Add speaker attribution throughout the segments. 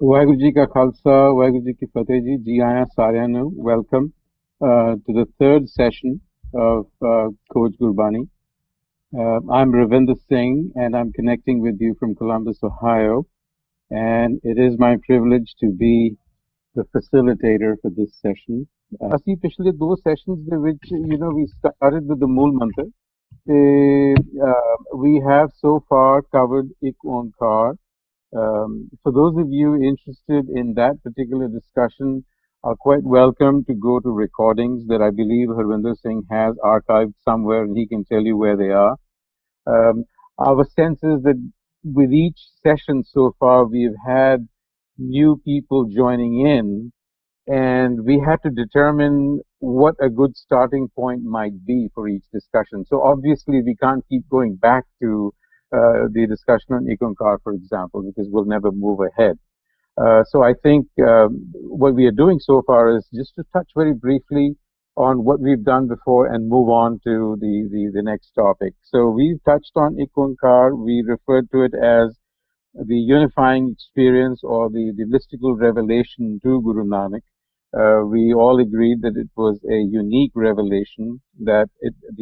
Speaker 1: ਵਾਹਿਗੁਰੂ ਜੀ ਕਾ ਖਾਲਸਾ ਵਾਹਿਗੁਰੂ ਜੀ ਕੀ ਫਤਿਹ ਜੀ ਜੀ ਆਇਆਂ ਸਾਰਿਆਂ ਨੂੰ welcome to the third session of Coach Gurbani. I'm Ravinder Singh and I'm connecting with you from Columbus, Ohio, and it is my privilege to be the facilitator for this session. ਅਸੀਂ ਪਿਛਲੇ ਦੋ sessions ਦੇ ਵਿੱਚ we started with the ਮੂਲ ਮੰਤਰ ਤੇ we have so far covered ਇੱਕ Onkar. For those of you interested in that particular discussion, are quite welcome to go to recordings that I believe Harvinder Singh has archived somewhere and he can tell you where they are. Our sense is that with each session so far, we've had new people joining in and we had to determine what a good starting point might be for each discussion. So obviously we can't keep going back to the discussion on Ikonkar, for example, because we'll never move ahead. So I think what we are doing so far is just to touch very briefly on what we've done before and move on to the next topic. So we've touched on Ikonkar. We referred to it as the unifying experience or the mystical revelation to Guru Nanak. We all agreed that it was a unique revelation, that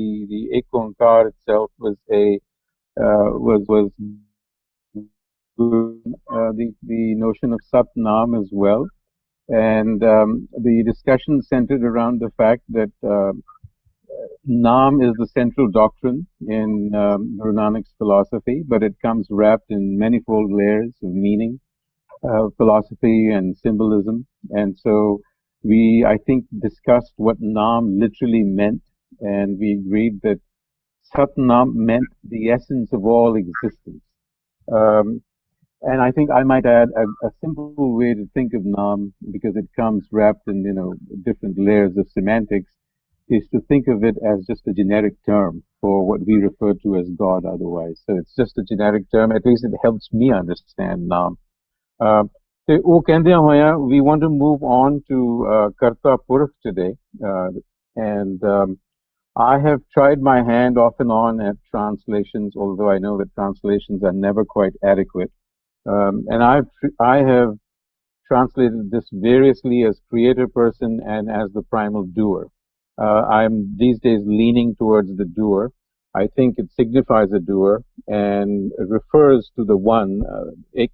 Speaker 1: the Ek Onkar itself was the notion of Sat Nam as well. And the discussion centered around the fact that Nam is the central doctrine in Guru Nanak's philosophy, but it comes wrapped in manifold layers of meaning, philosophy and symbolism. And so we, I think, discussed what Nam literally meant, and we agreed that Sat Nam meant the essence of all existence. And I think I might add a simple way to think of Nam, because it comes wrapped in different layers of semantics, is to think of it as just a generic term for what we refer to as God otherwise. So it's just a generic term. At least it helps me understand Nam. We want to move on to Karta Purakh today. And I have tried my hand off and on at translations, although I know that translations are never quite adequate. And I have translated this variously as creator person and as the primal doer. I'm these days leaning towards the doer. I think it signifies a doer and refers to the one, Ik,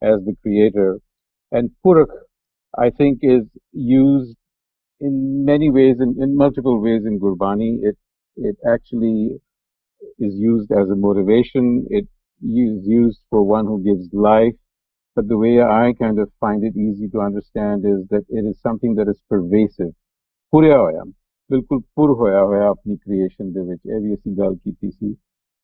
Speaker 1: as the creator. And Purakh, I think, is used in many ways, in multiple ways in Gurbani. It actually is used as a motivation. It is used for one who gives life. But the way I kind of find it easy to understand is that it is something that is pervasive. Purya hoya, bilkul pur hoya apni creation de vich, ਇਹ ਵੀ ਅਸੀਂ ਗੱਲ ਕੀਤੀ ਸੀ.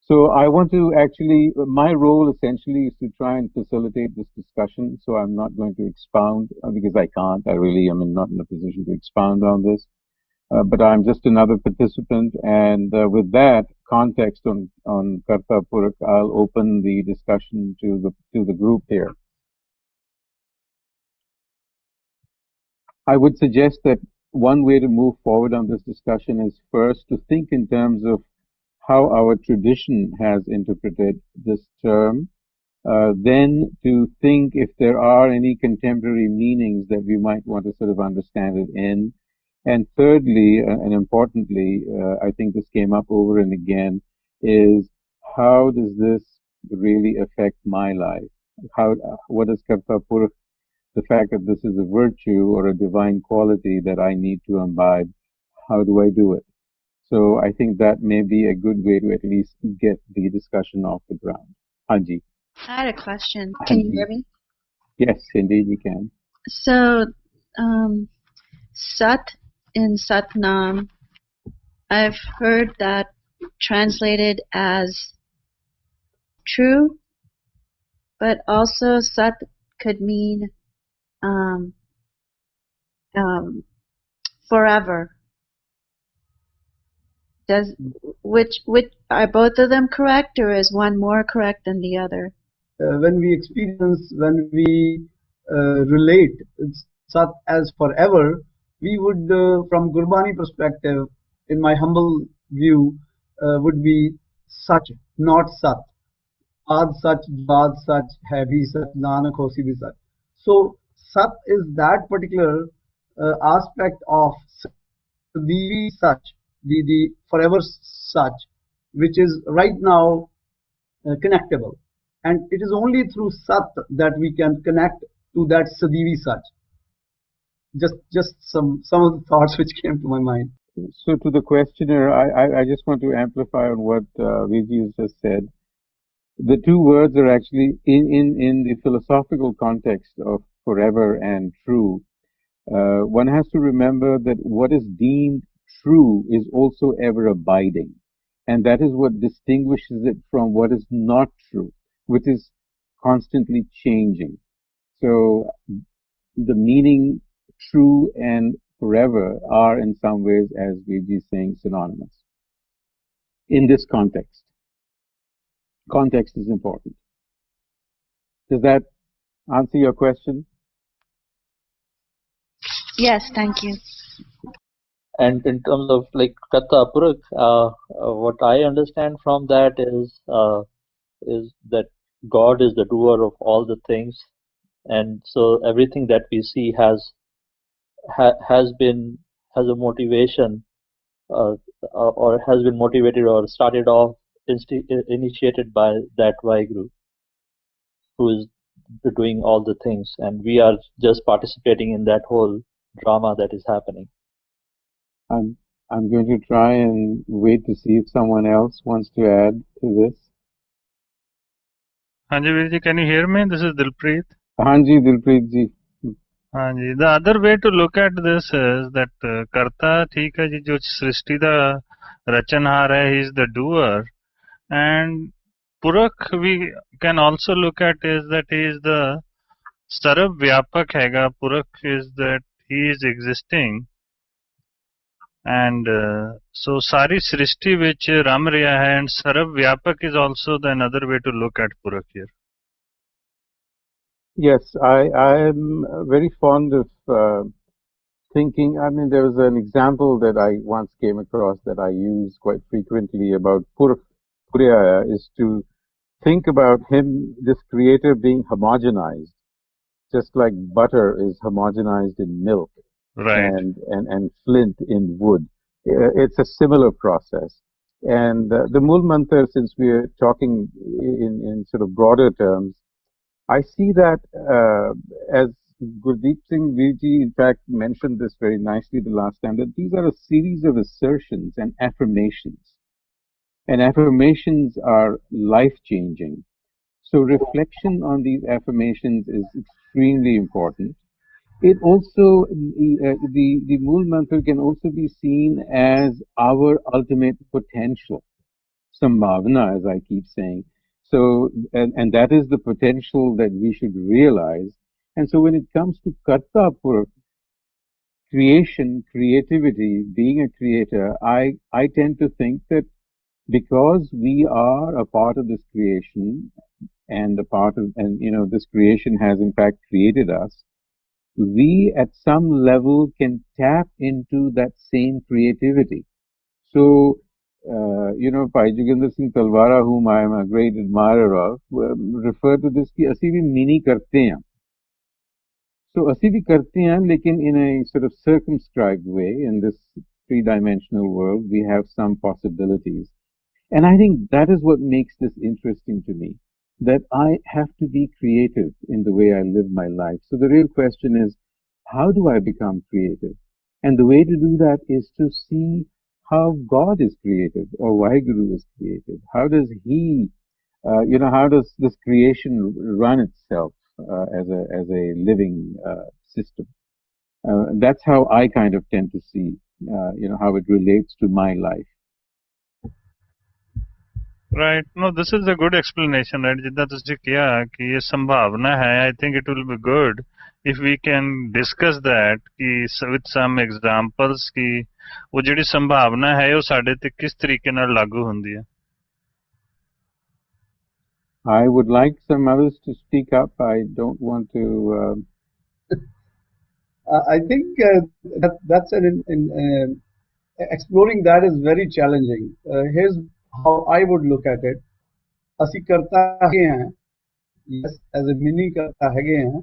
Speaker 1: So I want to actually, my role essentially is to try and facilitate this discussion. So I'm not going to expound because I can't. I really am not in a position to expound on this. But I'm just another participant. And with that context on Karta Purakh, I'll open the discussion to the group here. I would suggest that one way to move forward on this discussion is first to think in terms of how our tradition has interpreted this term, then to think if there are any contemporary meanings that we might want to sort of understand it in, and thirdly, and importantly, I think this came up over and again, is how does this really affect my life? What does Karta Purakh, the fact that this is a virtue or a divine quality that I need to imbibe, how do I do it? So I think that may be a good way to at least get the discussion off the ground. Hanji.
Speaker 2: I had a question. Can you hear me?
Speaker 1: Yes, indeed you can.
Speaker 2: So, Sat in Satnam, I've heard that translated as true, but also Sat could mean forever. Which are both of them correct, or is one more correct than the other?
Speaker 3: When we relate Sat as forever, we would, from Gurbani perspective, in my humble view, would be Sach, not Sat. Ad Sach, Bad Sach, Hai bhi Sach, Nanak Hosi bhi Sach. So Sat is that particular aspect of Sadivi Sach, the forever Sach, which is right now connectable. And it is only through Sat that we can connect to that Sadivi Sach. Just some of the thoughts which came to my mind.
Speaker 1: So to the questioner, I just want to amplify on what Viji has just said. The two words are actually in the philosophical context of forever and true. One has to remember that what is deemed true is also ever abiding. And that is what distinguishes it from what is not true, which is constantly changing. So the meaning true and forever are in some ways, as Viji is saying, synonymous. In this context, context is important. Does that answer your question?
Speaker 2: Yes, thank you.
Speaker 4: And in terms of like Kata Purakh, what I understand from that is that God is the doer of all the things, and so everything that we see has been has a motivation, uh, or has been motivated or started off initiated by that Vaheguru who is doing all the things, and we are just participating in that whole drama that is happening.
Speaker 1: I'm I'm going to try and wait to see if someone else wants to add to this.
Speaker 5: Hanji Virji, can you hear me? This is Dilpreet.
Speaker 1: Hanji, Dilpreet ji.
Speaker 5: Hanji, the other way to look at this is that Karta, ठीक है जी, जो सृष्टि दा रचनहार है, he is the doer, and Purakh we can also look at is that he is the Sarv Vyapak हैगा. Purakh is that he is existing, and so सारी सृष्टि which रम रहा है, and Sarv Vyapak is also the another way to look at Purakh here.
Speaker 1: Yes, I am very fond of thinking. I mean, there was an example that I once came across that I use quite frequently about Purya is to think about him, this creator, being homogenized, just like butter is homogenized in milk
Speaker 5: Right.
Speaker 1: and flint in wood. It's a similar process. And the Mool Mantra, since we're talking in sort of broader terms, I see that as Gurdeep Singh Virji, in fact, mentioned this very nicely the last time, that these are a series of assertions and affirmations. And affirmations are life-changing. So reflection on these affirmations is extremely important. It also, the Mool Mantra can also be seen as our ultimate potential. Sambhavana, as I keep saying. So, and that is the potential that we should realize. And so when it comes to Karta Purakh, creation, creativity, being a creator, I tend to think that because we are a part of this creation and a part of, and this creation has in fact created us, we at some level can tap into that same creativity. So, Bhai Joginder Singh Talwara, whom I am a great admirer of, referred to this कि असी भी mini करते हैं. So असी भी करते हैं, लेकिन in a sort of circumscribed way, in this three-dimensional world, we have some possibilities. And I think that is what makes this interesting to me, that I have to be creative in the way I live my life. So the real question is, how do I become creative? And the way to do that is to see how God is creative or Vaheguru is creative. How does He, how does this creation run itself as a living system? That's how I kind of tend to see, how it relates to my life.
Speaker 5: Right. No, this is a good explanation, right? जितना तुझे किया कि ये संभावना है, I think it will be good if we can discuss that कि with some examples कि वो ਜਿਹੜੀ ਸੰਭਾਵਨਾ ਹੈ ਉਹ ਸਾਡੇ ਤੇ ਕਿਸ ਤਰੀਕੇ ਨਾਲ ਲਾਗੂ ਹੁੰਦੀ ਹੈ.
Speaker 1: I would like some others to speak up. I don't want to.
Speaker 3: I think that's exploring that is very challenging. Here's how I would look at it. ਅਸੀਂ ਕਰਤਾ ਹੈਗੇ ਹਾਂ, yes, as a mini करता हैगे हैं,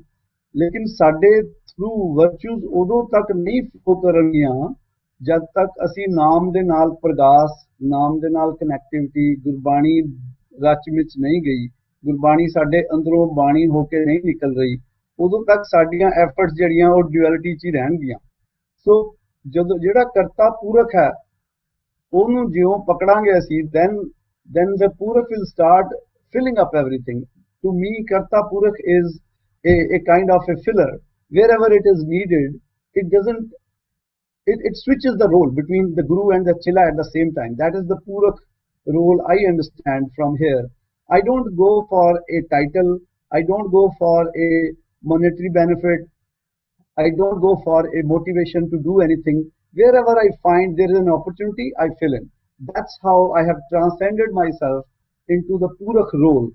Speaker 3: ਲੇਕਿਨ ਸਾਡੇ through virtues ਉਦੋਂ ਤੱਕ ਨਹੀਂ ਫਲੋ ਕਰਨਗੀਆਂ ਜਦ ਤੱਕ ਅਸੀਂ ਨਾਮ ਦੇ ਨਾਲ ਪ੍ਰਗਾਸ, ਨਾਮ ਦੇ ਨਾਲ ਕਨੈਕਟੀਵਿਟੀ, ਗੁਰਬਾਣੀ ਰਚ ਵਿੱਚ ਨਹੀਂ ਗਈ, ਗੁਰਬਾਣੀ ਸਾਡੇ ਅੰਦਰੋਂ ਬਾਣੀ ਹੋ ਕੇ ਨਹੀਂ ਨਿਕਲ ਰਹੀ, ਉਦੋਂ ਤੱਕ ਸਾਡੀਆਂ ਐਫਰਟਸ ਜਿਹੜੀਆਂ ਉਹ ਡੁਅਲਿਟੀ 'ਚ ਹੀ ਰਹਿਣਗੀਆਂ। ਸੋ ਜਦੋਂ ਜਿਹੜਾ ਕਰਤਾ ਪੂਰਕ ਹੈ ਉਹਨੂੰ ਜਿਉਂ ਪਕੜਾਂਗੇ ਅਸੀਂ, then the purakh will start filling up everything. To me, karta purakh is a kind of a filler. Wherever it is needed, it doesn't, it switches the role between the guru and the chilla at the same time. That is the purakh role I understand from here. I don't go for a title, I don't go for a monetary benefit, I don't go for a motivation to do anything. Wherever I find there is an opportunity, I fill in. That's how I have transcended myself into the Purakh role,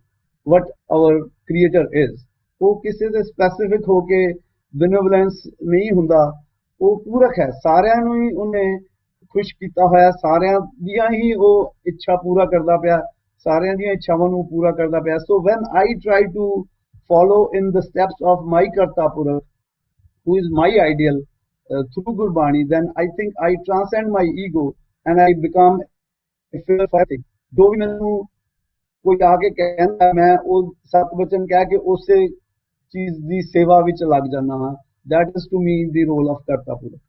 Speaker 3: what our Creator is. ਉਹ ਕਿਸੇ ਦੇ specific ਹੋ ਕੇ ਬੇਨਵਲੈਂਸ ਨਹੀਂ ਹੁੰਦਾ, ਉਹ ਪੂਰਕ ਹੈ, ਸਾਰਿਆਂ ਨੂੰ ਹੀ ਉਹਨੇ ਖੁਸ਼ ਕੀਤਾ ਹੋਇਆ, ਸਾਰਿਆਂ ਦੀਆਂ ਹੀ ਉਹ ਇੱਛਾ ਪੂਰਾ ਕਰਦਾ ਪਿਆ, ਸਾਰਿਆਂ ਦੀਆਂ ਇੱਛਾਵਾਂ ਨੂੰ ਪੂਰਾ ਕਰਦਾ ਪਿਆ। So when I try to follow in the steps of my Karta Purakh, who is my ideal through Gurbani, then I think I transcend my ego and I become a filler for everything. ਜੋ ਵੀ ਮੈਨੂੰ ਕੋਈ ਆ ਕੇ ਕਹਿੰਦਾ ਮੈਂ ਉਹ ਸਤ ਬਚਨ ਕਹਿ ਕੇ ਉਸੇ ਚੀਜ਼ ਦੀ ਸੇਵਾ ਵਿੱਚ ਲੱਗ ਜਾਂਦਾ ਹਾਂ। That is to me the role of Karta Purakh.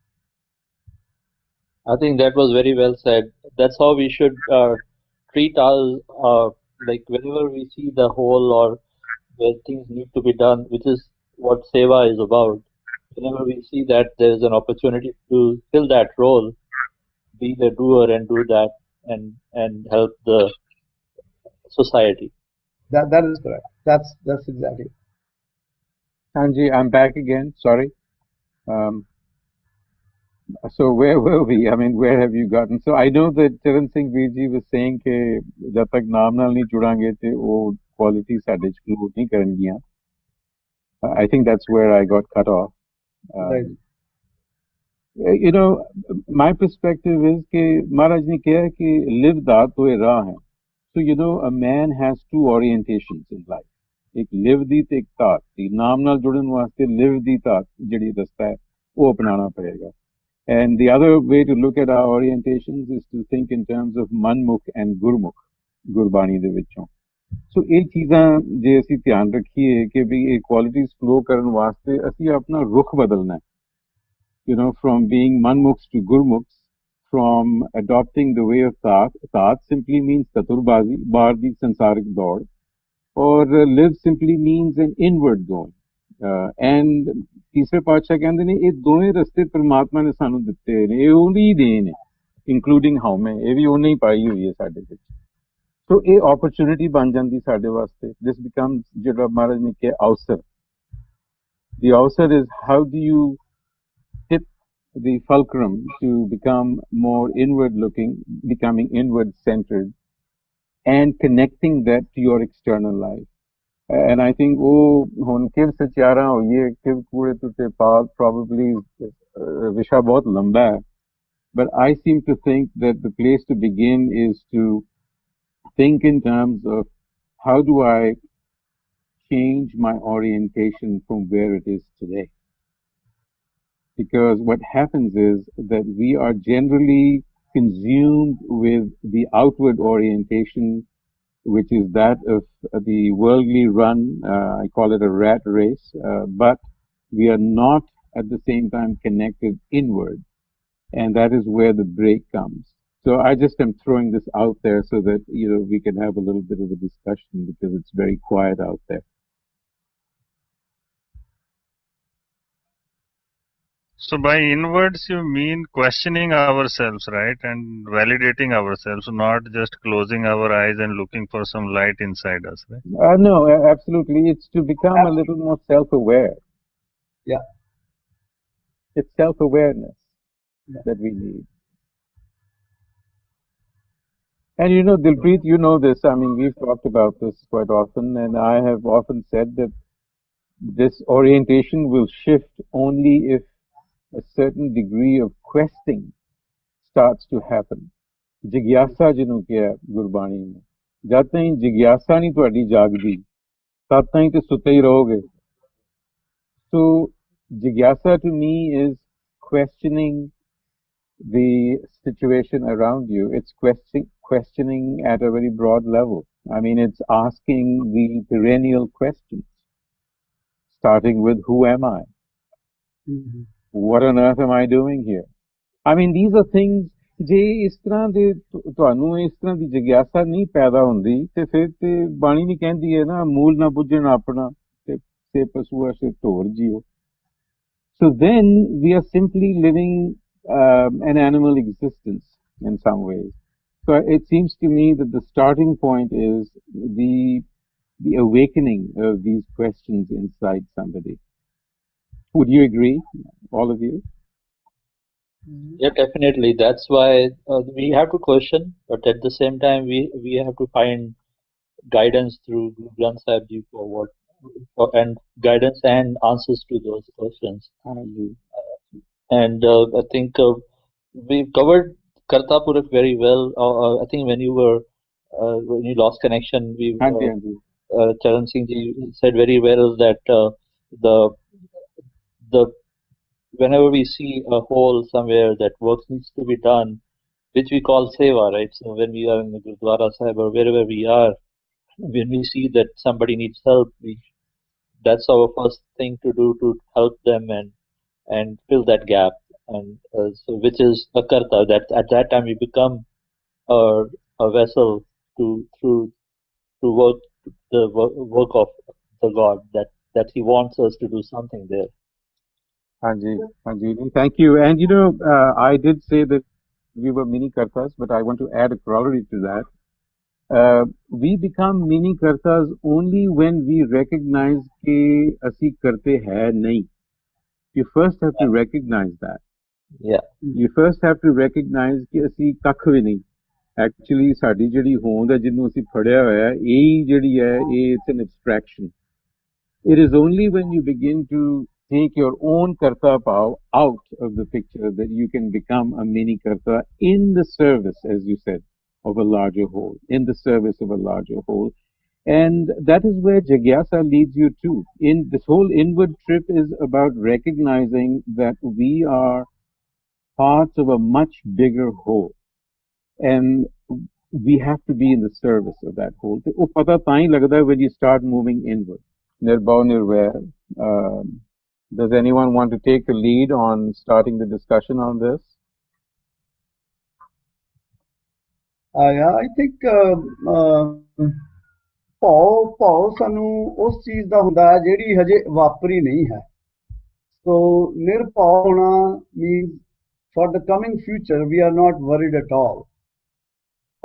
Speaker 4: I think that was very well said. That's how we should treat us, like whenever we see the whole or where things need to be done, which is what seva is about. Whenever we see that there is an opportunity to fill that role, be the doer and do that and help the society.
Speaker 3: That is correct. That's exactly.
Speaker 1: Anji, I'm back again. Sorry. So where were we? I mean, where have you gotten? So I know that Charan Singh Veerji was saying कि जब तक नाम नाल नहीं जुड़ांगे ते वो quality साढ़े च flow नहीं करनगियां. I think that's where I got cut off.
Speaker 3: Right.
Speaker 1: You know, my perspective is कि महाराज ने कहा कि live दात तो ये राह है. So you know, a man has two orientations in life. एक live दी ते एक तात दी. नाम नाल जुड़न वास्ते live दी तात जड़ी रस्ता है वो अपनाना पड़ेगा. And the other way to look at our orientations is to think in terms of manmukh and gurmukh, gurbani de vichon. So ਇਹ ਚੀਜ਼ਾਂ ਜੇ ਅਸੀਂ ਧਿਆਨ ਰੱਖੀਏ ਕਿ ਵੀ ਇਹ qualities flow ਕਰਨ ਵਾਸਤੇ ਅਸੀਂ ਆਪਣਾ ਰੁਖ ਬਦਲਣਾ ਹੈ. You know, from being manmukhs to gurmukhs, from adopting the way of tat. Tat simply means taturbazi, baar di sansarik daud, or live simply means an inward going. And तीसरे पातशाह कहंदे ने ये दोवें रस्ते परमात्मा ने सानू दिते ने, ये ओदी देन है, इंक्लूडिंग हाउ में ये भी ओने ही पाई हुई है साडे विच. So ये opportunity बन जांदी साडे वास्ते. This becomes जिहड़ा महाराज ने कहा अवसर. The अवसर is how do you tip the fulcrum to become more inward looking, becoming inward centered, and connecting that to your external life. And I think ਹੁਣ ਕਿਵ ਸਚਿਆਰਾ ਹੋਈਏ ਕਿਵ ਕੂੜੇ ਤੁਤੇ ਪਾਲ probably ਵਿਸ਼ਾ ਬਹੁਤ ਲੰਬਾ ਹੈ, but I seem to think that the place to begin is to think in terms of how do I change my orientation from where it is today. Because what happens is that we are generally consumed with the outward orientation, which is that of the worldly run. I call it a rat race, but we are not at the same time connected inward, and that is where the break comes. So I just am throwing this out there so that we can have a little bit of a discussion because it's very quiet out there.
Speaker 5: So by inwards you mean questioning ourselves, right, and validating ourselves, not just closing our eyes and looking for some light inside us, right?
Speaker 1: No, absolutely. It's to become a little more self-aware.
Speaker 3: Yeah.
Speaker 1: It's self-awareness that we need. And Dilpreet, you know this. I mean, we've talked about this quite often, and I have often said that this orientation will shift only if a certain degree of questing starts to happen. जिज्ञासा जिन्हों किया गुरबाणी में, जब तक जिज्ञासा नहीं तुहाडी जागदी तब तक ते सुते ही रहोगे. So jigyasa to me is questioning the situation around you. It's questioning at a very broad level. I mean, it's asking the perennial questions, starting with who am I?
Speaker 3: Mhm.
Speaker 1: What on earth am I doing here? I mean, these are things ਜੇ ਇਸ ਤਰ੍ਹਾਂ ਦੇ ਤੁਹਾਨੂੰ ਇਸ ਤਰ੍ਹਾਂ ਦੀ ਜਿਗਿਆਸਾ ਨਹੀਂ ਪੈਦਾ ਹੁੰਦੀ ਤੇ ਫਿਰ ਤੇ ਬਾਣੀ ਵੀ ਕਹਿੰਦੀ ਹੈ ਨਾ ਮੂਲ ਨਾ ਬੁੱਝਣ ਆਪਣਾ ਤੇ ਪਸ਼ੂਆ ਸੇ ਢੋਰ JIO. So then we are simply living an animal existence in some ways. So it seems to me that the starting point is the awakening of these questions inside somebody. Would you agree, all of you?
Speaker 4: Yeah, definitely. That's why we have to question, but at the same time, we have to find guidance through Guru Granth Sahib Ji and guidance and answers to those questions. And I think we covered Karta Purakh very well. I think when you lost connection,
Speaker 1: Hanji, hanji.
Speaker 4: Charan Singh Ji said very well that the the whenever we see a hole somewhere that work needs to be done, which we call seva, right? So when we are in the Gurdwara Sahib or wherever we are, when we see that somebody needs help, that's our first thing to do to help them and fill that gap. And so, which is a karta. That at that time we become a, a vessel to work work of the God that He wants us to do something there.
Speaker 1: Hanji, Hanji. Thank you. And I did say that we were mini kartas, but I want to add a corollary to that. We become mini kartas only when we recognize कि ਅਸੀਂ करते हैं नहीं. You first have to recognize that.
Speaker 4: Yeah.
Speaker 1: You first have to recognize कि ਅਸੀਂ ਕੱਖ ਵੀ ਨਹੀਂ. Actually, ਸਾਡੀ ਜਿਹੜੀ ਹੋਂਦ ਹੈ ਜਿਹਨੂੰ ਅਸੀਂ ਫੜਿਆ ਹੋਇਆ ਹੈ, ਇਹ ਜਿਹੜੀ ਹੈ, it's an abstraction. It is only when you begin to take your own karta out of the picture that you can become a mini karta in the service, as you said, of a larger whole, in the service of a larger whole. And that is where Jigyasa leads you to. In this whole inward trip is about recognizing that we are parts of a much bigger whole. And we have to be in the service of that whole. ਉਹ ਪਤਾ ਤਾਂ ਹੀ ਲੱਗਦਾ when you start moving inward. Nirabhau, niravair. Does anyone want to take the lead on starting the discussion on this?
Speaker 3: Yeah, I think ਭਾਉ ਸਾਨੂੰ ਉਸ ਚੀਜ਼ ਦਾ ਹੁੰਦਾ ਹੈ ਜਿਹੜੀ ਹਜੇ ਵਾਪਰੀ ਨਹੀਂ ਹੈ. So ਨਿਰਭਉ ਹੋਣਾ means for the coming future we are not worried at all.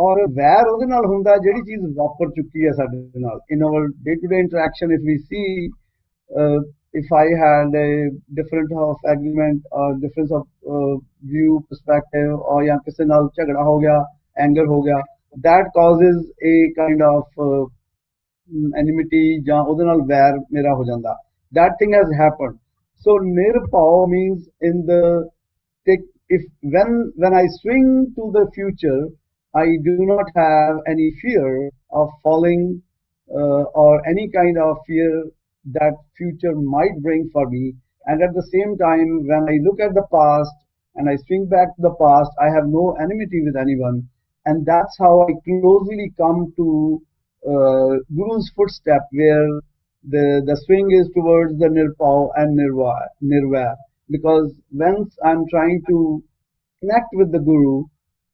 Speaker 3: ਔਰ ਵੈਰ ਉਹਦੇ ਨਾਲ ਹੁੰਦਾ ਜਿਹੜੀ ਚੀਜ਼ ਵਾਪਰ ਚੁੱਕੀ ਹੈ ਸਾਡੇ ਨਾਲ. In our day-to-day interaction, if we see if I had a difference of agreement or difference of view, perspective, or ਜਾਂ ਕਿਸੇ ਨਾਲ ਝਗੜਾ ਹੋ ਗਿਆ, anger ਹੋ ਗਿਆ, that causes a kind of enmity ਜਾਂ ਉਹਦੇ ਨਾਲ ਵੈਰ ਮੇਰਾ ਹੋ ਜਾਂਦਾ. That thing has happened. So nirabhau means in the if when I swing to the future, I do not have any fear of falling or any kind of fear that future might bring for me. And at the same time, when I look at the past and I swing back to the past, I have no enmity with anyone. And that's how I closely come to Guru's footstep, where the swing is towards the nirabhau and niravair. Because once I'm trying to connect with the Guru,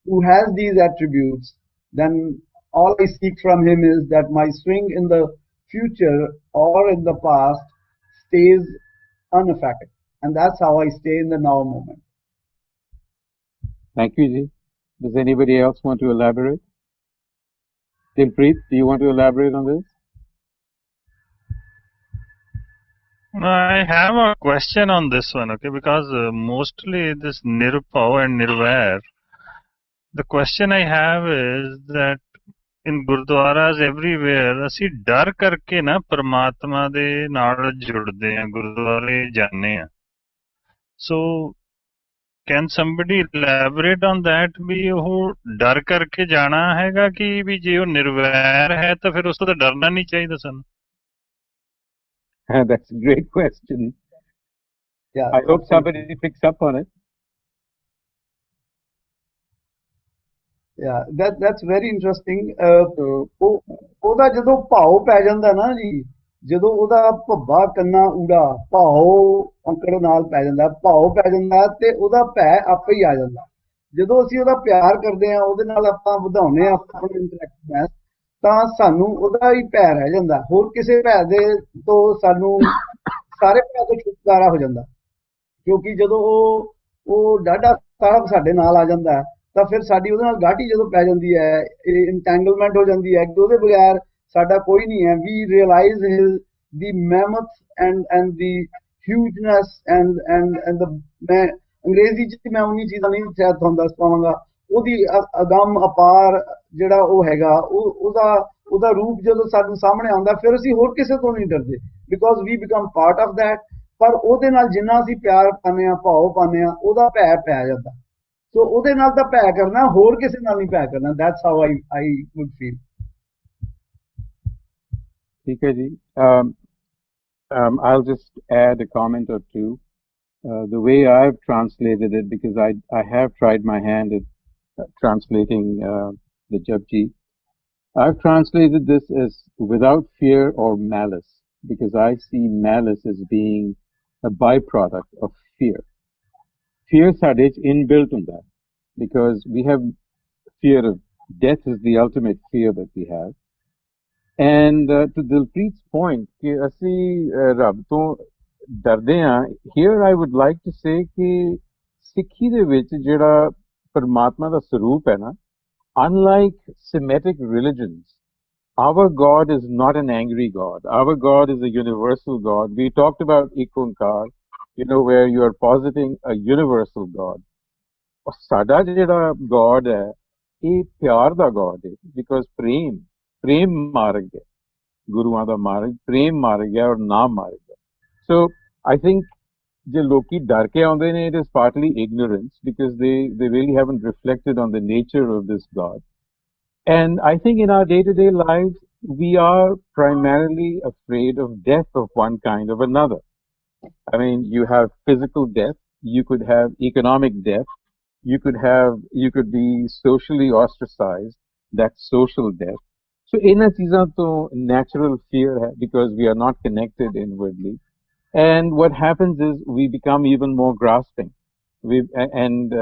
Speaker 3: who has these attributes, then all I seek from him is that my swing in the future or in the past stays unaffected. And that's how I stay in the now moment.
Speaker 1: Thank you, Ji. Does anybody else want to elaborate? Dilpreet, do you want to elaborate on this?
Speaker 5: I have a question on this one, okay, because mostly this nirabhau and niravair, the question I have is that in gurdwaras everywhere ਅਸੀਂ ਡਰ ਕਰਕੇ ਨਾ ਪਰਮਾਤਮਾ ਦੇ ਨਾਲ ਜੁੜਦੇ ਆ, ਗੁਰਦੁਆਰੇ ਜਾਂਦੇ ਆ. So can somebody elaborate on that ਵੀ ਉਹ ਡਰ ਕਰਕੇ ਜਾਣਾ ਹੈਗਾ ਕਿ ਵੀ ਜੇ ਉਹ ਨਿਰਵੈਰ ਹੈ ਤਾਂ ਫਿਰ ਉਸ ਤੋਂ ਤਾਂ ਡਰਨਾ ਨਹੀਂ ਚਾਹੀਦਾ ਸਾਨੂੰ?
Speaker 1: That's a great question.
Speaker 3: Yeah,
Speaker 1: I hope
Speaker 3: absolutely.
Speaker 1: somebody picks up on it.
Speaker 3: Yeah, that's very interesting.
Speaker 1: So,
Speaker 3: ਉਹ ਉਹਦਾ ਜਦੋਂ ਭਾਉ ਪੈ ਜਾਂਦਾ ਨਾ ਜੀ, ਜਦੋਂ ਉਹਦਾ ਭੱਬਾ ਕੰਨਾ ਊੜਾ ਭਾਉ ਔਂਕੜ ਨਾਲ ਪੈ ਜਾਂਦਾ, ਭਾਉ ਪੈ ਜਾਂਦਾ ਤੇ ਉਹਦਾ ਭੈ ਆਪੇ ਹੀ ਆ ਜਾਂਦਾ। ਜਦੋਂ ਅਸੀਂ ਉਹਦਾ ਪਿਆਰ ਕਰਦੇ ਹਾਂ, ਉਹਦੇ ਨਾਲ ਆਪਾਂ ਵਧਾਉਂਦੇ ਹਾਂ ਆਪਣਾ ਇੰਟਰੈਕਟਨੈਸ, ਤਾਂ ਸਾਨੂੰ ਉਹਦਾ ਹੀ ਭੈ ਰਹਿ ਜਾਂਦਾ, ਹੋਰ ਕਿਸੇ ਭੈ ਦੇ ਤੋਂ ਸਾਨੂੰ ਸਾਰੇ ਭੈ ਤੋਂ ਛੁਟਕਾਰਾ ਹੋ ਜਾਂਦਾ। ਕਿਉਂਕਿ ਜਦੋਂ ਉਹ ਡਾਢਾ ਸਾਹਿਬ ਸਾਡੇ ਨਾਲ ਆ ਜਾਂਦਾ ਹੈ, ਤਾਂ ਫਿਰ ਸਾਡੀ ਉਹਦੇ ਨਾਲ ਗਾਟੀ ਜਦੋਂ ਪੈ ਜਾਂਦੀ ਹੈ, ਇੰਟੈਂਗਲਮੈਂਟ ਹੋ ਜਾਂਦੀ ਹੈ ਕਿ ਉਹਦੇ ਬਗੈਰ ਸਾਡਾ ਕੋਈ ਨਹੀਂ ਹੈ। ਵੀ realise his the ਮੈਮਥ and the ਹਿਊਜਨੈਸ and the ਮੈਂ ਅੰਗਰੇਜ਼ੀ 'ਚ ਮੈਂ ਉਨੀ ਚੀਜ਼ਾਂ ਨਹੀਂ ਸ਼ਾਇਦ ਤੁਹਾਨੂੰ ਦੱਸ ਪਾਵਾਂਗਾ। ਉਹਦੀ ਅਗੰਮ ਅਪਾਰ ਜਿਹੜਾ ਉਹ ਹੈਗਾ, ਉਹਦਾ ਰੂਪ ਜਦੋਂ ਸਾਨੂੰ ਸਾਹਮਣੇ ਆਉਂਦਾ, ਫਿਰ ਅਸੀਂ ਹੋਰ ਕਿਸੇ ਤੋਂ ਨਹੀਂ ਡਰਦੇ, because we become part of that. ਪਰ ਉਹਦੇ ਨਾਲ ਜਿੰਨਾ ਅਸੀਂ ਪਿਆਰ ਪਾਉਂਦੇ ਹਾਂ, ਭਾਵ ਪਾਉਂਦੇ ਹਾਂ, ਉਹਦਾ ਭੈ ਪੈ ਜਾਂਦਾ। ਸੋ ਉਹਦੇ ਨਾਲ ਤਾਂ ਭੈ ਕਰਨਾ, ਹੋਰ ਕਿਸੇ ਨਾਲ ਨਹੀਂ ਭੈ ਕਰਨਾ। That's how I wood feel.
Speaker 1: ਠੀਕ ਹੈ ਜੀ. I'll just add a comment or two. The way I've translated it, because I have tried my hand at translating the Japji. I've translated this as without fear or malice, because I see malice as being a byproduct of fear. Fear ਸਾਡੇ ਚ inbuilt ਹੁੰਦਾ, because we have fear of death is the ultimate fear that we have. And to Dilpreet's point, ਕਿ ਅਸੀਂ ਰੱਬ ਤੋਂ ਡਰਦੇ ਹਾਂ, here I would like to say ਕਿ ਸਿੱਖੀ ਦੇ ਵਿੱਚ ਜਿਹੜਾ ਪਰਮਾਤਮਾ ਦਾ ਸਰੂਪ ਹੈ ਨਾ, unlike Semitic religions, our God is not an angry God. Our God is a universal God. We talked about Ikonkar, where you are positing a universal God. ਔਰ ਸਾਡਾ ਜਿਹੜਾ God ਹੈ, ਇਹ ਪਿਆਰ ਦਾ God ਹੈ, because ਪ੍ਰੇਮ ਮਾਰਗ ਹੈ, ਗੁਰੂਆਂ ਦਾ ਮਾਰਗ ਪ੍ਰੇਮ ਮਾਰਗ ਹੈ ਔਰ ਨਾਮ ਮਾਰਗ ਹੈ। So I think ਜੇ ਲੋਕੀ ਡਰ ਕੇ ਆਉਂਦੇ ਨੇ, it is partly ignorance, because they really haven't reflected on the nature of this God. And I think in our day-to-day lives, we are primarily afraid of death of one kind or another. I mean, you have physical death, you could have economic death, you could be socially ostracized, that's social death. So ਇਹਨਾਂ ਚੀਜ਼ਾਂ ਤੋਂ natural fear hai, because we are not connected inwardly. And what happens is we become even more grasping. And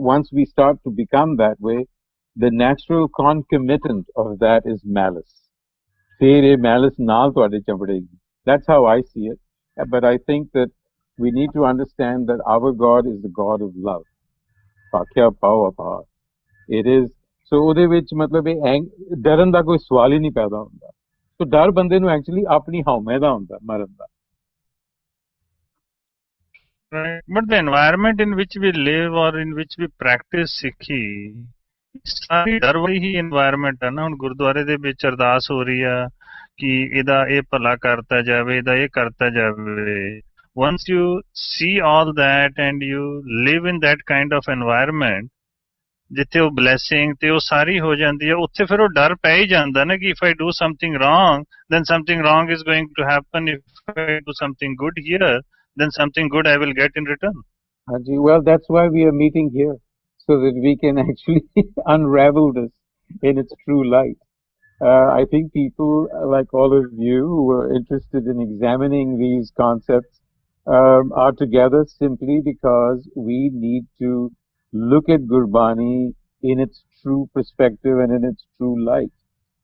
Speaker 1: once we start to become that way, the natural concomitant of that is malice. ਫਿਰ ਇਹ malice ਨਾਲ ਤੁਹਾਡੇ ਚੰਬੜੇਗੀ. That's how I see it. But I think that we need to understand that our God is the God of love. ਭਾਖਿਆ ਪਾਓ ਅਪਾਰ. It is. So ਉਹਦੇ ਵਿੱਚ ਮਤਲਬ ਇਹ ਡਰਨ ਦਾ ਕੋਈ ਸਵਾਲ ਹੀ ਨਹੀਂ ਪੈਦਾ ਹੁੰਦਾ. ਸੋ ਡਰ ਬੰਦੇ ਨੂੰ ਐਕਚੁਅਲੀ ਆਪਣੀ ਹਉਮੈ ਦਾ ਹੁੰਦਾ, ਮਰਨ ਦਾ.
Speaker 5: Right. But the environment in which we live or in which we practice ਸਿੱਖੀ, ਸਾਰੀ ਡਰ ਵਾਲੀ ਹੀ environment ਹੈ ਨਾ। ਹੁਣ ਗੁਰਦੁਆਰੇ ਦੇ ਵਿੱਚ ਅਰਦਾਸ ਹੋ ਰਹੀ ਆ ਕਿ ਇਹਦਾ ਇਹ ਭਲਾ ਕਰਤਾ ਜਾਵੇ, ਇਹਦਾ ਇਹ ਕਰਤਾ ਜਾਵੇ। Once you see all that and you live in that kind of environment, ਜਿੱਥੇ ਉਹ blessing ਤੇ ਉਹ ਸਾਰੀ ਹੋ ਜਾਂਦੀ ਹੈ, ਉੱਥੇ ਫਿਰ ਉਹ ਡਰ ਪੈ ਹੀ ਜਾਂਦਾ ਨਾ ਕਿ if I do something wrong, then something wrong is going to happen. If I do something good here, then something good I will get in return.
Speaker 1: Well, that's why we are meeting here, so that we can actually unravel this in its true light. I think people like all of you who are interested in examining these concepts are together simply because we need to look at Gurbani in its true perspective and in its true light.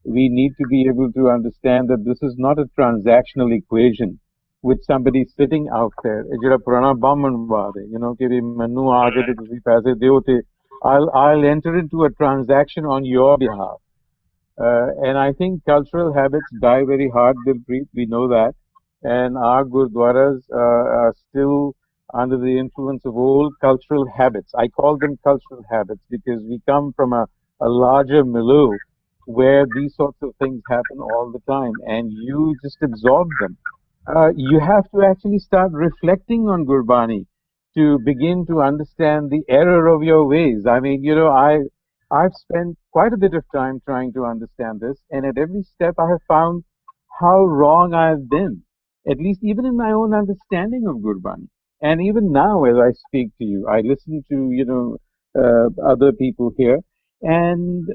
Speaker 1: We need to be able to understand that this is not a transactional equation with somebody sitting out there. ਜਿਹੜਾ ਪੁਰਾਣਾ ਬਾਹਮਣਵਾਦ ਹੈ, ਕਿ ਵੀ ਮੈਨੂੰ ਆ ਕੇ ਤੇ ਤੁਸੀਂ ਪੈਸੇ ਦਿਓ ਤੇ I'll enter into a transaction on your behalf. And I think cultural habits die very hard, Dilpreet, we know that. And our gurdwaras are still under the influence of old cultural habits. I call them cultural habits because we come from a larger milieu where these sorts of things happen all the time and you just absorb them. You have to actually start reflecting on Gurbani to begin to understand the error of your ways. I mean, I've spent quite a bit of time trying to understand this, and at every step I have found how wrong I have been, at least even in my own understanding of Gurbani. And even now, as I speak to you, I listen to, other people here, and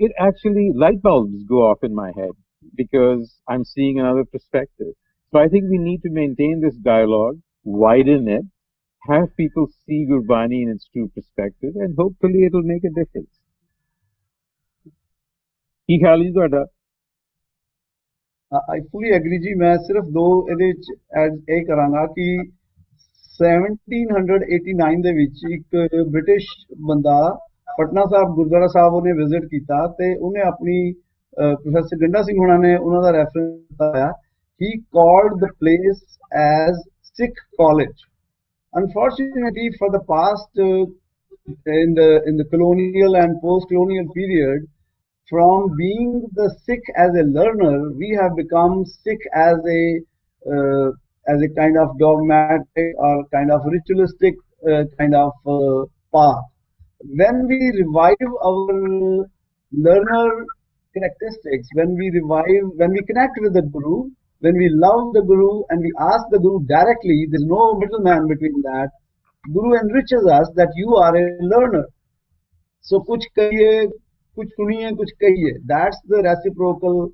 Speaker 1: it actually, light bulbs go off in my head because I'm seeing another perspective. So I think we need to maintain this dialogue, widen it, have people see Gurbani in its true perspective, and hopefully it'll make a difference. ਕੀ ਖਿਆਲ ਜੀ ਤੁਹਾਡਾ?
Speaker 3: I fully agree जी। मैं सिर्फ दो ਇਹਦੇ ਵਿੱਚ ਇਹ ਕਰਾਂਗਾ ਕਿ 1789 ਦੇ ਵਿੱਚ ਇੱਕ ਬ੍ਰਿਟਿਸ਼ ਬੰਦਾ ਪਟਨਾ ਸਾਹਿਬ ਗੁਰਦੁਆਰਾ ਸਾਹਿਬ ਉਹਨੇ ਵਿਜ਼ਿਟ ਕੀਤਾ ਤੇ ਉਹਨੇ ਆਪਣੀ ਪ੍ਰੋਫੈਸਰ ਗੰਡਾ ਸਿੰਘ ਹੋਣਾ ਨੇ ਉਹਨਾਂ ਦਾ ਰੈਫਰੈਂਸ ਦਿੱਤਾ ਹੈ। He called the place as Sikh College. Unfortunately, for the past in the colonial and post-colonial period, from being the Sikh as a learner, we have become Sikh as a kind of dogmatic or kind of ritualistic kind of path. When we revive our learner characteristics, when we connect with the Guru, when we love the Guru and we ask the Guru directly, there's no middleman between that. Guru enriches us that you are a learner. So kuch kahiye, kuch suniye, kuch kahiye. That's the reciprocal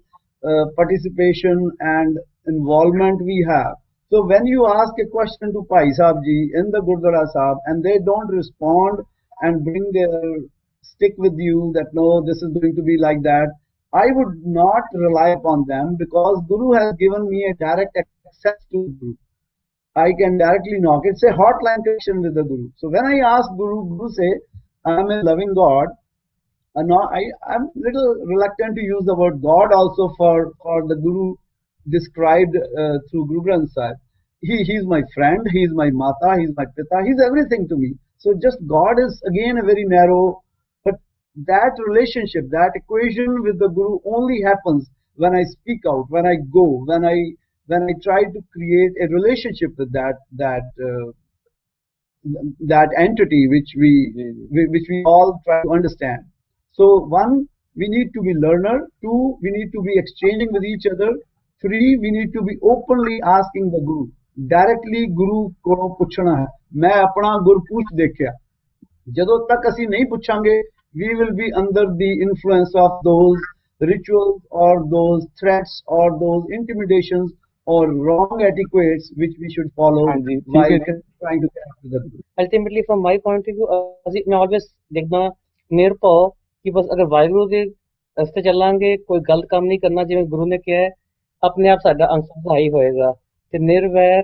Speaker 3: participation and involvement we have. So when you ask a question to Pai Sahib Ji in the Gurdwara Sahib and they don't respond and bring their stick with you that no, this is going to be like that, I would not rely upon them because Guru has given me a direct access to the Guru. I can directly knock. It's a hotline connection with the Guru. So when I ask Guru, Guru say, I am a loving God. Now I'm little reluctant to use the word God also for the Guru described through Guru Granth Sahib. He's my friend, he's my Mata, he's my Pita, he's everything to me. So just God is again a very narrow, but that relationship, that equation with the Guru only happens when I speak out, when I go, when I try to create a relationship with that entity which we all try to understand. So one, we need to be learner. Two, we need to be exchanging with each other. Three, we need to be openly asking the Guru. Directly Guru ਕੋਲੋਂ ਪੁੱਛਣਾ ਹੈ। ਮੈਂ ਆਪਣਾ ਗੁਰਪੂਛ ਦੇਖਿਆ। ਜਦੋਂ ਤੱਕ ਅਸੀਂ ਨਹੀਂ ਪੁੱਛਾਂਗੇ, we will be under the influence of those rituals or those threats or those intimidations or wrong etiquettes which we should follow while trying to connect with the Guru.
Speaker 6: Ultimately, from my point of view, मैं always देखना निरभव कि बस अगर वाहिगुरु ਦੇ ਰਸਤੇ ਚੱਲਾਂਗੇ, ਕੋਈ ਗਲਤ ਕੰਮ ਨਹੀਂ ਕਰਨਾ, ਜਿਵੇਂ ਗੁਰੂ ਨੇ ਕਿਹਾ, ਆਪਣੇ ਆਪ ਸਾਡਾ ਅੰਸਰ ਸਹਾਈ ਹੋਏਗਾ। ਤੇ ਨਿਰਵੈਰ,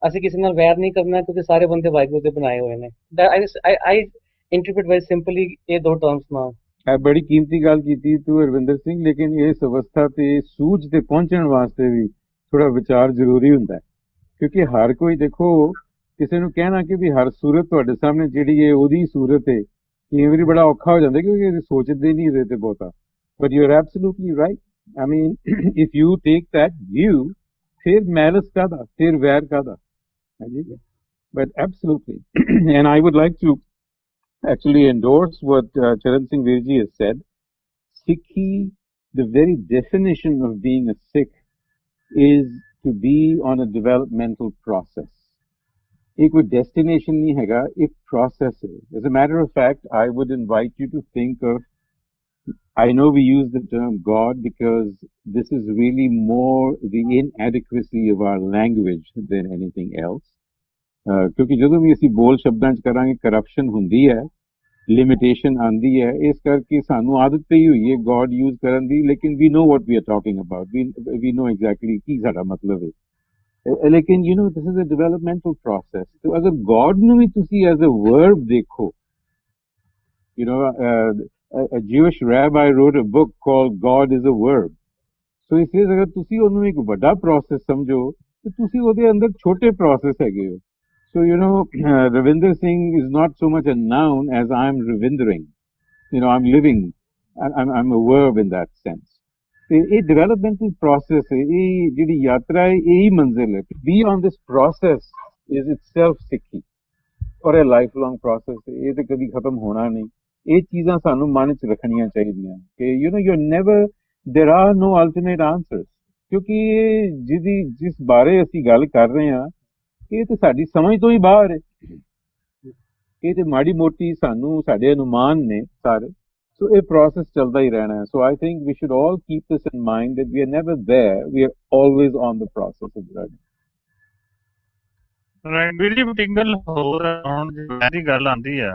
Speaker 6: ਅਸੀਂ ਕਿਸੇ ਨਾਲ ਵੈਰ ਨਹੀਂ ਕਰਨਾ ਕਿਉਂਕਿ ਸਾਰੇ ਬੰਦੇ ਵਾਹਿਗੁਰੂ ਦੇ ਬਣਾਏ ਹੋਏ ਨੇ। I interpret very simply ਇਹ ਦੋ ਟਰਮਸ ਨਾਲ।
Speaker 1: ਬੜੀ ਕੀਮਤੀ ਗੱਲ ਕੀਤੀ ਤੂੰ ਹਰਵਿੰਦਰ ਸਿੰਘ, ਲੇਕਿਨ ਇਸ ਅਵਸਥਾ ਤੇ ਸੂਝ ਤੇ ਪਹੁੰਚਣ ਵਾਸਤੇ ਵੀ ਥੋੜਾ ਵਿਚਾਰ ਜ਼ਰੂਰੀ ਹੁੰਦਾ ਹੈ, ਕਿਉਂਕਿ ਹਰ ਕੋਈ ਦੇਖੋ ਕਿਸੇ ਨੂੰ ਕਹਿਣਾ ਕਿ ਵੀ ਹਰ ਸੂਰਤ ਤੁਹਾਡੇ ਸਾਹਮਣੇ ਜਿਹੜੀ ਹੈ ਉਹਦੀ ਸੂਰਤ ਹੈ, ਕਈ ਵਾਰੀ ਬੜਾ ਔਖਾ ਹੋ ਜਾਂਦਾ ਕਿਉਂਕਿ ਸੋਚਦੇ ਨਹੀਂ ਇਹਦੇ ਤੇ ਬਹੁਤਾ। But you are absolutely right. I mean, if you take that view, फिर malice kada, फिर वैर kada. But absolutely. And I would like to actually endorse what Charan Singh Virji has said. Sikhi, the very definition of being a Sikh is to be on a developmental process. एक कोई destination नहीं हैगा, एक process है. As a matter of fact, I would invite you to think of, I know we use the term God because this is really more the inadequacy of our language than anything else. क्योंकि ਜਦੋਂ ਵੀ ਅਸੀਂ ਬੋਲ ਸ਼ਬਦਾਂ ਚ ਕਰਾਂਗੇ corruption ਹੁੰਦੀ ਹੈ, limitation ਆਂਦੀ ਹੈ, ਇਸ ਕਰਕੇ ਸਾਨੂੰ ਆਦਤ ਪਈ ਹੋਈ ਹੈ God use ਕਰਨ ਦੀ, ਲੇਕਿਨ we know what we are talking about. We know exactly ਕੀ ਸਾਡਾ ਮਤਲਬ ਹੈ। ਲੇਕਿਨ this is a developmental process. तो अगर God ਨੂੰ ਵੀ ਤੁਸੀਂ as a verb ਦੇਖੋ, a Jewish rabbi wrote a book called God is a Verb. So he says अगर ਤੁਸੀਂ ਉਹਨੂੰ ਇੱਕ ਵੱਡਾ process ਸਮਝੋ ਤੇ ਤੁਸੀਂ ਉਹਦੇ ਅੰਦਰ ਛੋਟੇ process ਹੈਗੇ ਹੋ। So Ravinder Singh is not so much a noun as I'm Ravindering. I'm living, I'm a verb in that sense. ਤੇ ਇਹ developmental process ਹੈ, ਇਹ ਜਿਹੜੀ ਯਾਤਰਾ ਹੈ, ਇਹੀ ਮੰਜ਼ਿਲ ਹੈ। To be on this process is itself Sikhi, ਔਰ ਇਹ lifelong process ਹੈ, ਇਹ ਤੇ ਕਦੀ ਖਤਮ ਹੋਣਾ ਨਹੀਂ। ਇਹ ਚੀਜ਼ਾਂ ਸਾਨੂੰ ਮਨ ਚ ਰੱਖਣੀਆਂ ਚਾਹੀਦੀਆਂ ਕਿ you're never, there are no alternate answers, ਕਿਉਂਕਿ ਜਿਸ ਬਾਰੇ ਅਸੀਂ ਗੱਲ ਕਰ ਰਹੇ ਹਾਂ ਇਹ ਤੇ ਸਾਡੀ ਸਮਝ ਤੋਂ ਹੀ ਬਾਹਰ ਹੈ। ਇਹ ਤੇ ਮਾੜੀ ਮੋਟੀ ਸਾਨੂੰ ਸਾਡੇ ਅਨੁਮਾਨ ਨੇ ਸਾਰੇ। So a process ਚੱਲਦਾ ਹੀ ਰਹਿਣਾ ਹੈ। So I think we should all keep this in mind that we are never there. We are always on the process of learning.
Speaker 5: Right ਵੀਰ ਜੀ, ਇੱਕ ਗੱਲ ਹੋਰ ਹੁਣ ਦੀ ਗੱਲ ਆਉਂਦੀ ਆ,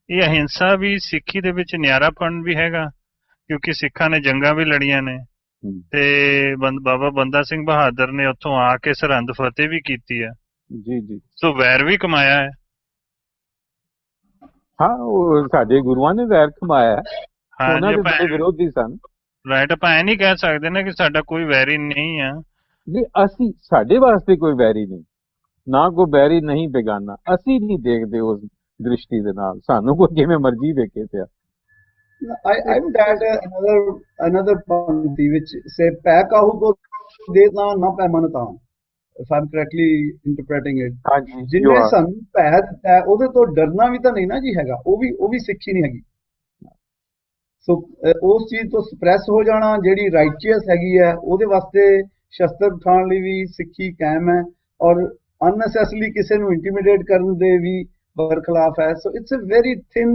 Speaker 5: ਇਹ ਅਹਿੰਸਾ ਵੀ ਸਿੱਖੀ ਦੇ ਵਿੱਚ ਨਿਆਰਾਪਣ ਵੀ ਹੈਗਾ, ਕਿਉਂਕਿ ਸਿੱਖਾਂ ਨੇ ਜੰਗਾਂ ਵੀ ਲੜੀਆਂ ਨੇ ਤੇ ਬਾਬਾ ਬੰਦਾ ਸਿੰਘ ਬਹਾਦਰ ਨੇ ਉੱਥੋਂ ਆ ਕੇ ਸਰਹੰਦ ਫਤਿਹ ਵੀ ਕੀਤੀ ਆ।
Speaker 1: ਜੀ ਜੀ।
Speaker 5: ਸੋ ਵੈਰ ਵੀ ਕਮਾਇਆ ਹੈ।
Speaker 1: ਹਾਂ, ਉਹ ਸਾਡੇ ਗੁਰੂਆਂ ਨੇ ਵੈਰ ਕਮਾਇਆ, ਉਹਨਾਂ ਦੇ ਬੜੇ ਵਿਰੋਧੀ ਸਨ।
Speaker 5: ਰਾਈਟ, ਆਪਾਂ ਐ ਨਹੀਂ ਕਹਿ ਸਕਦੇ ਨਾ ਕਿ ਸਾਡਾ ਕੋਈ ਵੈਰੀ ਨਹੀਂ ਆ।
Speaker 1: ਜੀ, ਅਸੀਂ ਸਾਡੇ ਵਾਸਤੇ ਕੋਈ ਵੈਰੀ ਨਹੀਂ, ਨਾ ਕੋਈ ਵੈਰੀ ਨਹੀਂ ਬੇਗਾਨਾ। ਅਸੀਂ ਨਹੀਂ ਦੇਖਦੇ ਉਸ ਦ੍ਰਿਸ਼ਟੀ ਦੇ ਨਾਲ, ਸਾਨੂੰ ਕੋਈ ਜਿਵੇਂ ਮਰਜ਼ੀ ਵੇਖੇ ਪਿਆ।
Speaker 3: I would add another point which say pੈ ਕਾਹੂ ਕੋ ਦੇਣਾ ਨਾ ਪੈ ਮਨ ਤਾਂ, if I'm correctly interpreting it. ਜਿਹਨੇ ਸਾਨੂੰ ਪੈ ਦਿੱਤਾ ਉਹਦੇ ਤੋਂ ਡਰਨਾ ਵੀ ਤਾਂ ਨਹੀਂ ਨਾ ਜੀ ਹੈਗਾ, ਉਹ ਵੀ ਸਿੱਖੀ ਨਹੀਂ ਹੈਗੀ। ਸੋ ਉਸ ਚੀਜ਼ ਤੋਂ ਸਪਰੈਸ ਹੋ ਜਾਣਾ ਜਿਹੜੀ ਰਾਈਚੀਅਸ ਹੈਗੀ ਹੈ, ਉਹਦੇ ਵਾਸਤੇ ਸ਼ਸਤਰ ਉਠਾਉਣ ਲਈ ਵੀ ਸਿੱਖੀ ਕਾਇਮ ਹੈ, ਔਰ ਅਨਨੈਸੈਸਰਲੀ ਕਿਸੇ ਨੂੰ ਇੰਟੀਮੀਡੇਟ ਕਰਨ ਦੇ ਵੀ ਬਰਖਲਾਫ ਹੈ। So it's a very thin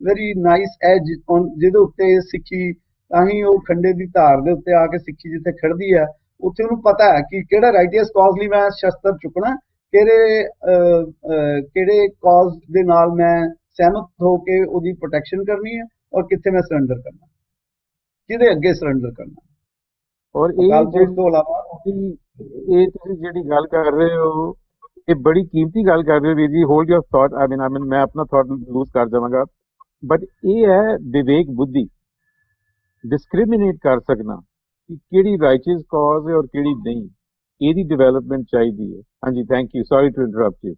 Speaker 3: very nice edge on ਜਿਹਦੇ ਉੱਤੇ ਸਿੱਖੀ, ਤਾਂ ਹੀ ਉਹ ਖੰਡੇ ਦੀ ਧਾਰ ਦੇ ਉੱਤੇ ਆ ਕੇ ਸਿੱਖੀ ਜਿੱਥੇ ਖੜਦੀ ਹੈ ਉੱਥੇ ਉਹਨੂੰ ਪਤਾ ਹੈ ਕਿ ਕਿਹੜਾ ਰਾਈਟੀਅਸ ਕਾਜ਼ ਲਈ ਮੈਂ ਸ਼ਸਤਰ ਚੁੱਕਣਾ, ਕਿਹੜੇ ਕਾਜ਼ ਦੇ ਨਾਲ ਮੈਂ ਸਹਿਮਤ ਹੋ ਕੇ ਉਹਦੀ ਪ੍ਰੋਟੈਕਸ਼ਨ ਕਰਨੀ ਹੈ, ਔਰ ਕਿੱਥੇ ਮੈਂ ਸਰੈਂਡਰ ਕਰਨਾ, ਕਿਹਦੇ ਅੱਗੇ ਸਰੈਂਡਰ ਕਰਨਾ।
Speaker 1: ਔਰ ਇਹ ਤੋਂ ਇਲਾਵਾ ਇਹ ਤੁਸੀਂ ਜਿਹੜੀ ਗੱਲ ਕਰ ਰਹੇ ਹੋ, ਇਹ ਬੜੀ ਕੀਮਤੀ ਗੱਲ ਕਰ ਰਹੇ ਹੋ ਵੀਰ ਜੀ। ਹੋਲਡ ਯੋਰ ਥਾਟ। ਆਈ ਮੀਨ ਮੈਂ ਆਪਣਾ ਥਾਟ ਲੂਜ਼ ਕਰ ਜਾਵਾਂਗਾ, ਬਟ ਇਹ ਹੈ ਵਿਵੇਕ ਬੁੱਧੀ, ਡਿਸਕ੍ਰਿਮੀਨੇਟ ਕਰ ਸਕਣਾ ਕਿ ਕਿਹੜੀ ਰਾਈਚੀਅਸ ਕਾਜ਼ ਹੈ ਔਰ ਕਿਹੜੀ ਨਹੀਂ, ਇਹਦੀ ਡਿਵੈਲਪਮੈਂਟ ਚਾਹੀਦੀ ਹੈ। ਹਾਂਜੀ, thank you, sorry to interrupt you.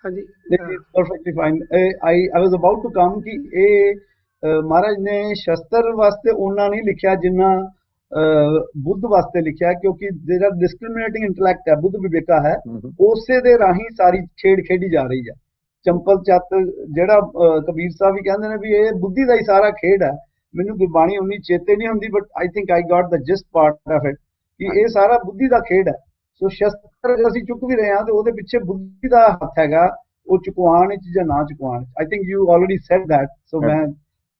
Speaker 1: ਹਾਂਜੀ,
Speaker 3: perfectly fine. I was about to come ਕਿ ਇਹ ਮਹਾਰਾਜ ਨੇ ਸ਼ਸਤਰ ਵਾਸਤੇ ਉਹਨਾਂ ਨਹੀਂ ਲਿਖਿਆ ਜਿੰਨਾ ਬੁੱਧ ਵਾਸਤੇ ਲਿਖਿਆ, ਕਿਉਂਕਿ ਜਿਹੜਾ ਡਿਸਕ੍ਰਿਮੀਨੇਟਿੰਗ ਇੰਟੈਲੈਕਟ ਹੈ, ਬੁੱਧ ਵਿਵੇਕਾ ਹੈ, ਉਸੇ ਦੇ ਰਾਹੀਂ ਸਾਰੀ ਖੇਡ ਖੇਡੀ ਜਾ ਰਹੀ ਹੈ। ਚੰਪਲ ਚੱਤ ਜਿਹੜਾ ਕਬੀਰ ਸਾਹਿਬ ਵੀ ਕਹਿੰਦੇ ਨੇ ਵੀ ਇਹ ਬੁੱਧੀ ਦਾ ਹੀ ਸਾਰਾ ਖੇਡ ਹੈ। ਮੈਨੂੰ ਗੁਰਬਾਣੀ ਉਨੀ ਚੇਤੇ ਨਹੀਂ ਹੁੰਦੀ, but I think I Gat the just part of it ਕਿ ਇਹ ਸਾਰਾ ਬੁੱਧੀ ਦਾ ਖੇਡ ਹੈ। ਸੋ ਸ਼ਸਤਰ ਅਸੀਂ ਚੁੱਕ ਵੀ ਰਹੇ ਹਾਂ ਤੇ ਉਹਦੇ ਪਿੱਛੇ ਬੁੱਧੀ ਦਾ ਹੱਥ ਹੈਗਾ, ਉਹ ਚੁਕਵਾਉਣ ਵਿੱਚ ਜਾਂ ਨਾ ਚੁਕਵਾਉਣ। I think you already said that, so ਮੈਂ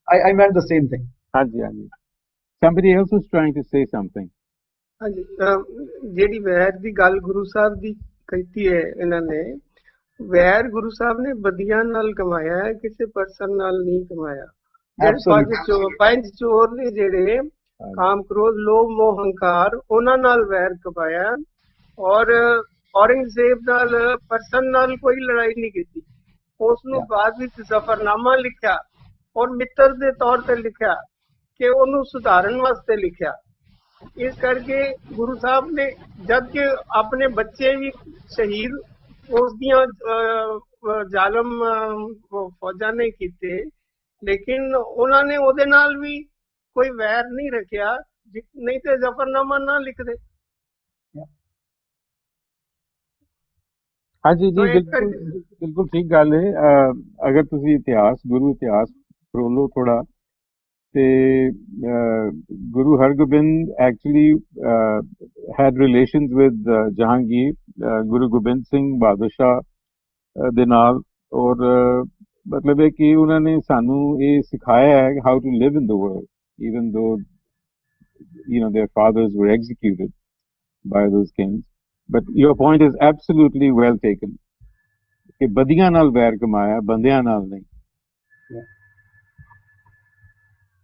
Speaker 3: I meant the same thing.
Speaker 1: ਹਾਂਜੀ ਹਾਂਜੀ। Somebody else was trying to say something.
Speaker 7: ਹਾਂਜੀ, ਜਿਹੜੀ ਵੈਰ ਦੀ ਗੱਲ ਗੁਰੂ ਸਾਹਿਬ ਦੀ ਕੀਤੀ ਹੈ ਇਹਨਾਂ ਨੇ, ਵੈਰ ਗੁਰੂ ਸਾਹਿਬ ਨੇ ਬਦੀਆਂ ਨਾਲ ਕਮਾਇਆ ਹੈ, ਕਿਸੇ ਪਰਸਨ ਨਾਲ ਨਹੀਂ ਕਮਾਇਆ। ਪੰਜ ਚੋਰ ਨੇ ਜਿਹੜੇ ਕਾਮ ਕ੍ਰੋਧ ਲੋਭ ਮੋਹ ਹੰਕਾਰ, ਉਹਨਾਂ ਨਾਲ ਵੈਰ ਕਮਾਇਆ। ਔਰ ਔਰੰਗਜ਼ੇਬ ਨਾਲ ਪਰਸਨ ਨਾਲ ਕੋਈ ਲੜਾਈ ਨਹੀਂ ਕੀਤੀ। ਉਸ ਨੂੰ ਬਾਅਦ ਵਿੱਚ ਜ਼ਫਰਨਾਮਾ ਲਿਖਿਆ ਔਰ ਮਿੱਤਰ ਦੇ ਤੌਰ ਤੇ ਲਿਖਿਆ ਕਿ ਉਹਨੂੰ ਸੁਧਾਰਨ ਵਾਸਤੇ ਲਿਖਿਆ। ਇਸ ਕਰਕੇ ਗੁਰੂ ਸਾਹਿਬ ਨੇ ਜਦ ਕਿ ਆਪਣੇ ਬੱਚੇ ਵੀ ਸ਼ਹੀਦ ਉਸ ਦੀਆਂ ਜ਼ਾਲਮ ਫੌਜਾਂ ਨੇ ਕੀਤੇ, ਲੇਕਿਨ ਉਹਨਾਂ ਨੇ ਉਹਦੇ ਨਾਲ ਵੀ ਕੋਈ ਵੈਰ ਨਹੀਂ ਰੱਖਿਆ, ਨਹੀਂ ਤੇ ਜ਼ਫਰਨਾਮਾ ਨਾ ਲਿਖਦੇ।
Speaker 1: ਹਾਂਜੀ ਜੀ, ਬਿਲਕੁਲ ਠੀਕ ਗੱਲ ਹੈ। ਅਗਰ ਤੁਸੀਂ ਇਤਿਹਾਸ, ਗੁਰੂ ਇਤਿਹਾਸ ਫਰੋਲੋ ਥੋੜਾ, ਤੇ Guru Hargobind actually had relations with Jahangir, Guru Gobind Singh Bahadur Shah ਦੇ ਨਾਲ, ਔਰ ਮਤਲਬ ਹੈ ਕਿ ਉਹਨਾਂ ਨੇ ਸਾਨੂੰ ਇਹ ਸਿਖਾਇਆ ਹੈ how to live in the world, even though their fathers were executed by those kings. But your point is absolutely well taken ਕਿ ਬਦੀਆਂ ਨਾਲ ਵੈਰ ਕਮਾਇਆ, ਬੰਦਿਆਂ ਨਾਲ ਨਹੀਂ।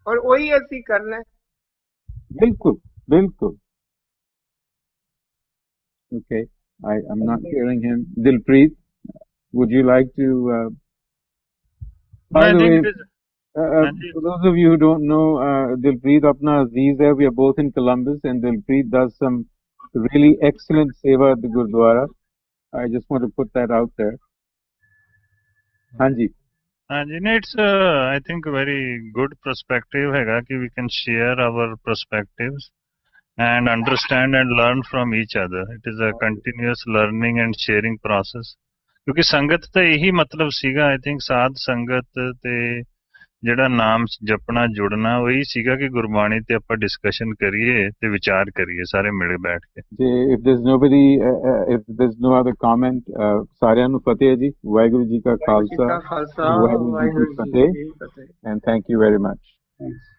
Speaker 7: और वही ऐसी करना है।
Speaker 1: बिल्कुल बिल्कुल। Okay, I'm not hearing him. Dilpreet, would you like to by the way, for those of you who don't know, Dilpreet apna aziz hai, we are both in Columbus, and Dilpreet does some really excellent seva at the Gurdwara. I just want to put that out there. Hanji,
Speaker 5: it's I think a very good perspective ਹੈਗਾ ਕਿ we can share our perspectives and understand and learn from each other. It is a continuous learning and sharing process, ਕਿਉਂਕਿ ਸੰਗਤ ਦਾ ਇਹੀ ਮਤਲਬ ਸੀਗਾ। I think ਸਾਧ ਸੰਗਤ ਤੇ ਜਿਹੜਾ ਨਾਮ ਜਪਣਾ ਜੁੜਨਾ ਉਹੀ ਸੀਗਾ ਕਿ ਗੁਰਬਾਣੀ ਤੇ ਆਪਾਂ ਡਿਸਕਸ਼ਨ ਕਰੀਏ ਤੇ ਵਿਚਾਰ ਕਰੀਏ ਸਾਰੇ ਮਿਲ ਬੈਠ ਕੇ।
Speaker 1: if there's nobody, if there's no other comment, ਸਾਰਿਆਂ ਨੂੰ ਫਤਿਹ ਜੀ, ਵਾਹਿਗੁਰੂ ਜੀ ਕਾ ਖਾਲਸਾ, ਵਾਹਿਗੁਰੂ ਜੀ ਕੀ ਫਤਿਹ, and thank you very much.
Speaker 3: Thanks.